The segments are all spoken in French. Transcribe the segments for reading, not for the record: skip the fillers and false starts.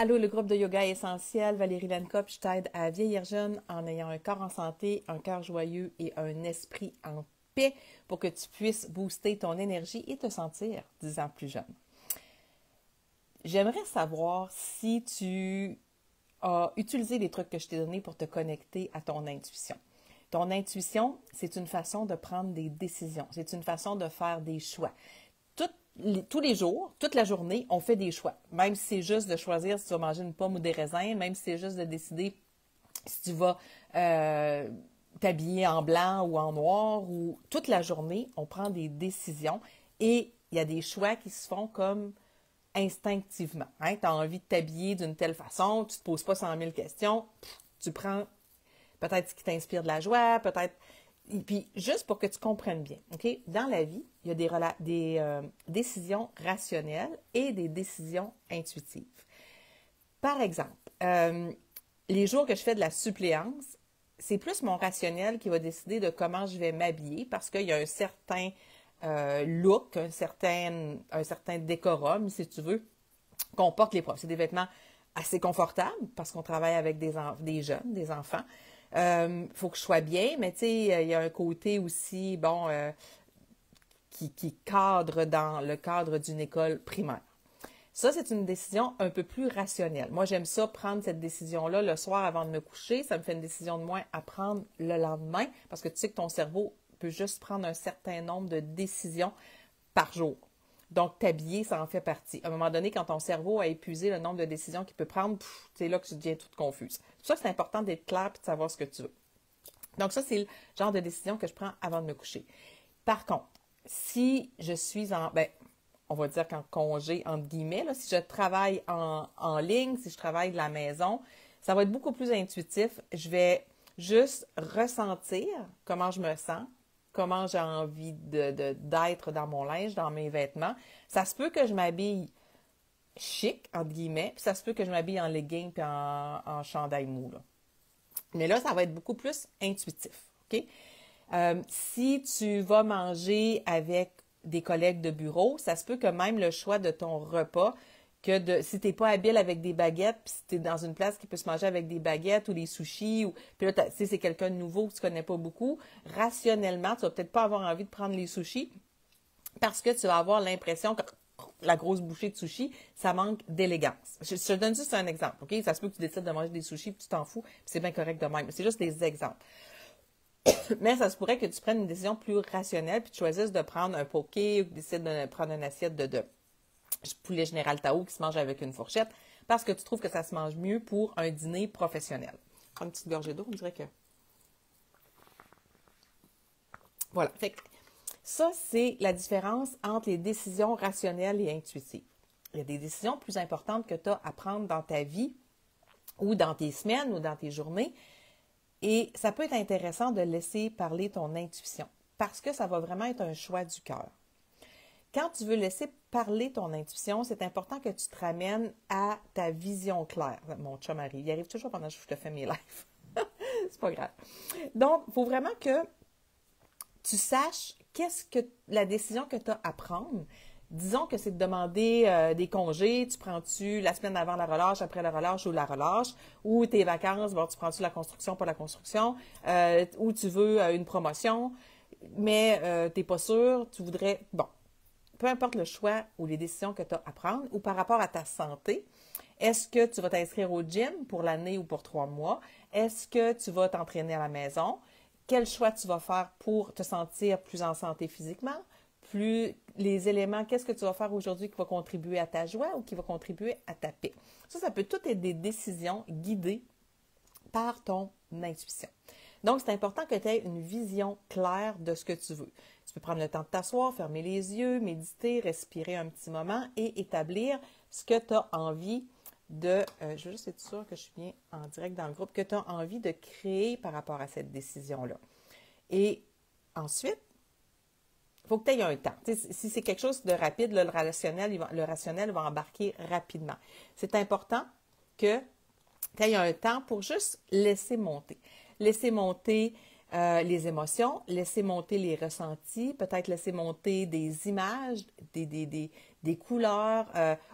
Allô, le groupe de yoga essentiel, Valérie Lenkop, je t'aide à vieillir jeune en ayant un corps en santé, un cœur joyeux et un esprit en paix pour que tu puisses booster ton énergie et te sentir 10 ans plus jeune. J'aimerais savoir si tu as utilisé les trucs que je t'ai donnés pour te connecter à ton intuition. Ton intuition, c'est une façon de prendre des décisions, c'est une façon de faire des choix. Tous les jours, toute la journée, on fait des choix. Même si c'est juste de choisir si tu vas manger une pomme ou des raisins, même si c'est juste de décider si tu vas t'habiller en blanc ou en noir, ou toute la journée, on prend des décisions et il y a des choix qui se font comme instinctivement. Hein? Tu as envie de t'habiller d'une telle façon, tu ne te poses pas 100 000 questions, tu prends peut-être ce qui t'inspire de la joie, peut-être. Et puis, juste pour que tu comprennes bien, OK? Dans la vie, il y a des décisions rationnelles et des décisions intuitives. Par exemple, les jours que je fais de la suppléance, c'est plus mon rationnel qui va décider de comment je vais m'habiller parce qu'il y a un certain look, un certain décorum, si tu veux, qu'on porte les profs. C'est des vêtements assez confortables parce qu'on travaille avec des jeunes, des enfants. Faut que je sois bien, mais tu sais, il y a un côté aussi, qui cadre dans le cadre d'une école primaire. Ça, c'est une décision un peu plus rationnelle. Moi, j'aime ça, prendre cette décision-là le soir avant de me coucher. Ça me fait une décision de moins à prendre le lendemain parce que tu sais que ton cerveau peut juste prendre un certain nombre de décisions par jour. Donc, t'habiller, ça en fait partie. À un moment donné, quand ton cerveau a épuisé le nombre de décisions qu'il peut prendre, c'est là que tu deviens toute confuse. C'est pour ça que c'est important d'être clair et de savoir ce que tu veux. Donc, ça, c'est le genre de décision que je prends avant de me coucher. Par contre, si je suis on va dire qu'en congé, entre guillemets, là, si je travaille en ligne, si je travaille de la maison, ça va être beaucoup plus intuitif. Je vais juste ressentir comment je me sens, comment j'ai envie d'être dans mon linge, dans mes vêtements. Ça se peut que je m'habille chic, entre guillemets, puis ça se peut que je m'habille en legging puis en chandail mou, là. Mais là, ça va être beaucoup plus intuitif, OK? Si tu vas manger avec des collègues de bureau, ça se peut que même le choix de ton repas, si tu n'es pas habile avec des baguettes, puis si tu es dans une place qui peut se manger avec des baguettes ou des sushis, puis là, si c'est quelqu'un de nouveau que tu ne connais pas beaucoup, rationnellement, tu vas peut-être pas avoir envie de prendre les sushis parce que tu vas avoir l'impression que la grosse bouchée de sushis, ça manque d'élégance. Je te donne juste un exemple, OK? Ça se peut que tu décides de manger des sushis puis tu t'en fous, puis c'est bien correct de même. C'est juste des exemples. Mais ça se pourrait que tu prennes une décision plus rationnelle puis tu choisisses de prendre un poké ou que tu décides de prendre une assiette de poulet général Tao qui se mange avec une fourchette parce que tu trouves que ça se mange mieux pour un dîner professionnel. Prends une petite gorgée d'eau, on dirait que... Voilà. Fait que ça, c'est la différence entre les décisions rationnelles et intuitives. Il y a des décisions plus importantes que tu as à prendre dans ta vie ou dans tes semaines ou dans tes journées. Et ça peut être intéressant de laisser parler ton intuition parce que ça va vraiment être un choix du cœur. Quand tu veux laisser parler ton intuition, c'est important que tu te ramènes à ta vision claire. Mon chum arrive, il arrive toujours pendant que je te fais mes lives. C'est pas grave. Donc, il faut vraiment que tu saches qu'est-ce que la décision que tu as à prendre. Disons que c'est de demander des congés, tu prends-tu la semaine avant la relâche, après la relâche ou la relâche, ou tes vacances, tu prends-tu la construction pour la construction, ou tu veux une promotion, mais tu n'es pas sûr, tu voudrais... Bon, peu importe le choix ou les décisions que tu as à prendre, ou par rapport à ta santé, est-ce que tu vas t'inscrire au gym pour l'année ou pour 3 mois? Est-ce que tu vas t'entraîner à la maison? Quel choix tu vas faire pour te sentir plus en santé physiquement? Plus les éléments, qu'est-ce que tu vas faire aujourd'hui qui va contribuer à ta joie ou qui va contribuer à ta paix? Ça peut tout être des décisions guidées par ton intuition. Donc, c'est important que tu aies une vision claire de ce que tu veux. Tu peux prendre le temps de t'asseoir, fermer les yeux, méditer, respirer un petit moment et établir ce que tu as envie de... je veux juste être sûre que je suis bien en direct dans le groupe, que tu as envie de créer par rapport à cette décision-là. Et ensuite, il faut que tu aies un temps. Si c'est quelque chose de rapide, le rationnel va embarquer rapidement. C'est important que tu aies un temps pour juste laisser monter. Laisser monter les émotions, laisser monter les ressentis, peut-être laisser monter des images, des couleurs,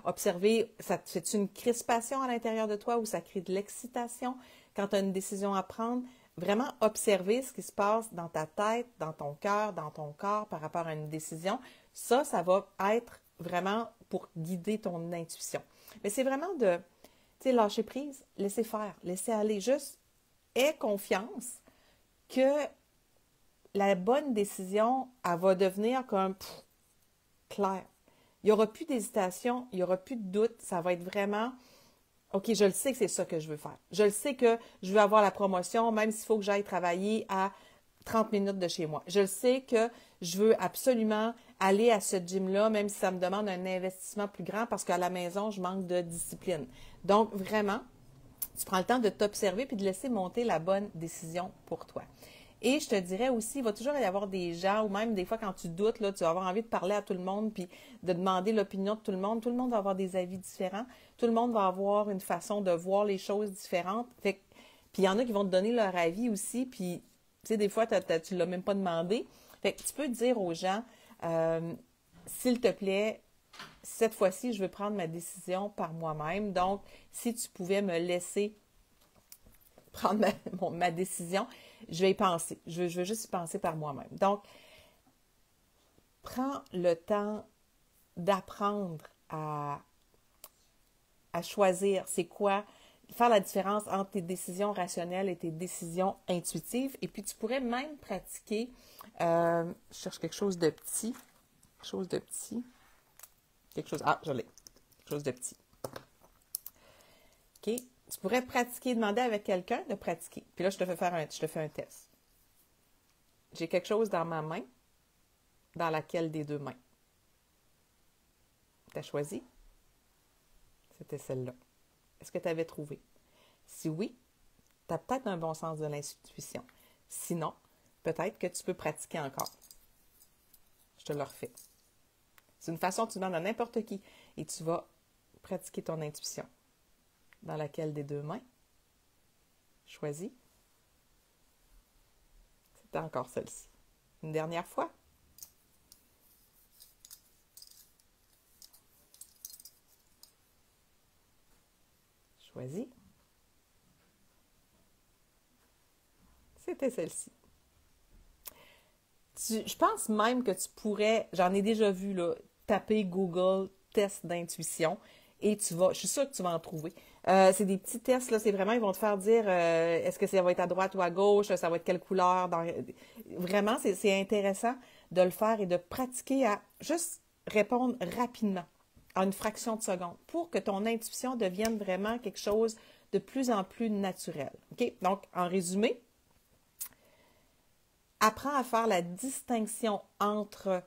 observer, ça te fait une crispation à l'intérieur de toi ou ça crée de l'excitation quand tu as une décision à prendre. Vraiment observer ce qui se passe dans ta tête, dans ton cœur, dans ton corps par rapport à une décision. Ça va être vraiment pour guider ton intuition. Mais c'est vraiment de, tu sais, lâcher prise, laisser faire, laisser aller. Juste, aie confiance que la bonne décision, elle va devenir comme claire. Il n'y aura plus d'hésitation, il n'y aura plus de doute. Ça va être vraiment, OK, je le sais que c'est ça que je veux faire. Je le sais que je veux avoir la promotion, même s'il faut que j'aille travailler à 30 minutes de chez moi. Je le sais que je veux absolument aller à ce gym-là, même si ça me demande un investissement plus grand parce qu'à la maison, je manque de discipline. Donc, vraiment, tu prends le temps de t'observer puis de laisser monter la bonne décision pour toi. Et je te dirais aussi, il va toujours y avoir des gens, ou même des fois quand tu doutes, là, tu vas avoir envie de parler à tout le monde puis de demander l'opinion de tout le monde. Tout le monde va avoir des avis différents. Tout le monde va avoir une façon de voir les choses différentes. Puis il y en a qui vont te donner leur avis aussi, puis tu sais, des fois, tu ne l'as même pas demandé. Fait que tu peux dire aux gens, s'il te plaît, cette fois-ci, je veux prendre ma décision par moi-même. Donc, si tu pouvais me laisser prendre ma décision, je vais y penser. Je veux juste y penser par moi-même. Donc, prends le temps d'apprendre à choisir c'est quoi, faire la différence entre tes décisions rationnelles et tes décisions intuitives. Et puis, tu pourrais même pratiquer, je cherche quelque chose de petit, je l'ai, quelque chose de petit. OK? Tu pourrais pratiquer, demander avec quelqu'un de pratiquer. Puis là, je te fais un test. J'ai quelque chose dans ma main, dans laquelle des deux mains? Tu as choisi? C'était celle-là. Est-ce que tu avais trouvé? Si oui, tu as peut-être un bon sens de l'intuition. Sinon, peut-être que tu peux pratiquer encore. Je te le refais. C'est une façon que tu demandes à n'importe qui et tu vas pratiquer ton intuition. Dans laquelle des deux mains? Choisis. C'était encore celle-ci. Une dernière fois. Choisis. C'était celle-ci. Je pense même que tu pourrais, j'en ai déjà vu, là, taper Google test d'intuition et je suis sûre que tu vas en trouver. C'est des petits tests, là, c'est vraiment, ils vont te faire dire est-ce que ça va être à droite ou à gauche, ça va être quelle couleur. Vraiment, c'est intéressant de le faire et de pratiquer à juste répondre rapidement, en une fraction de seconde, pour que ton intuition devienne vraiment quelque chose de plus en plus naturel. OK? Donc, en résumé, apprends à faire la distinction entre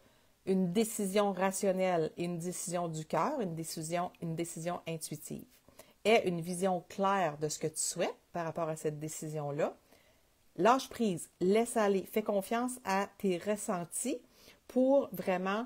une décision rationnelle et une décision du cœur, une décision intuitive. Aie une vision claire de ce que tu souhaites par rapport à cette décision-là. Lâche prise, laisse aller, fais confiance à tes ressentis pour vraiment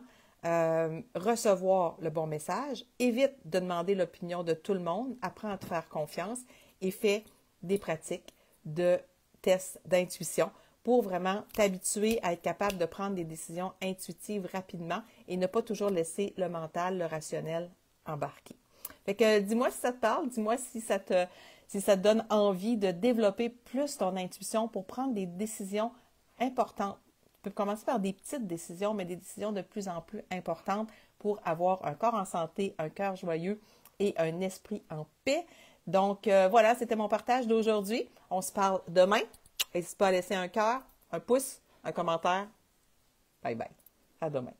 recevoir le bon message. Évite de demander l'opinion de tout le monde, apprends à te faire confiance et fais des pratiques de tests d'intuition pour vraiment t'habituer à être capable de prendre des décisions intuitives rapidement et ne pas toujours laisser le mental, le rationnel embarquer. Fait que dis-moi si ça te parle, dis-moi si ça te donne envie de développer plus ton intuition pour prendre des décisions importantes. Tu peux commencer par des petites décisions, mais des décisions de plus en plus importantes pour avoir un corps en santé, un cœur joyeux et un esprit en paix. Donc voilà, c'était mon partage d'aujourd'hui. On se parle demain. N'hésite pas à laisser un cœur, un pouce, un commentaire. Bye bye. À demain.